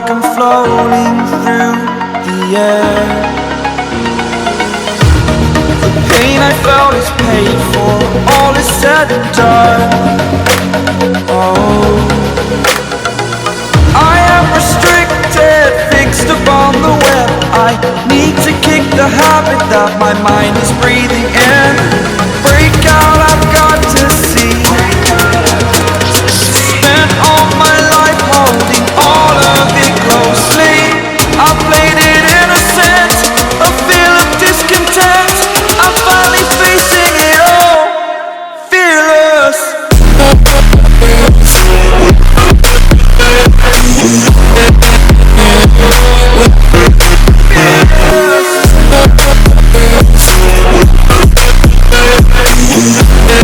like I'm floating through the air. The pain I felt is paid for, all is said and done. Oh, I am restricted, fixed upon the web. I need to kick the habit that my mind is breathing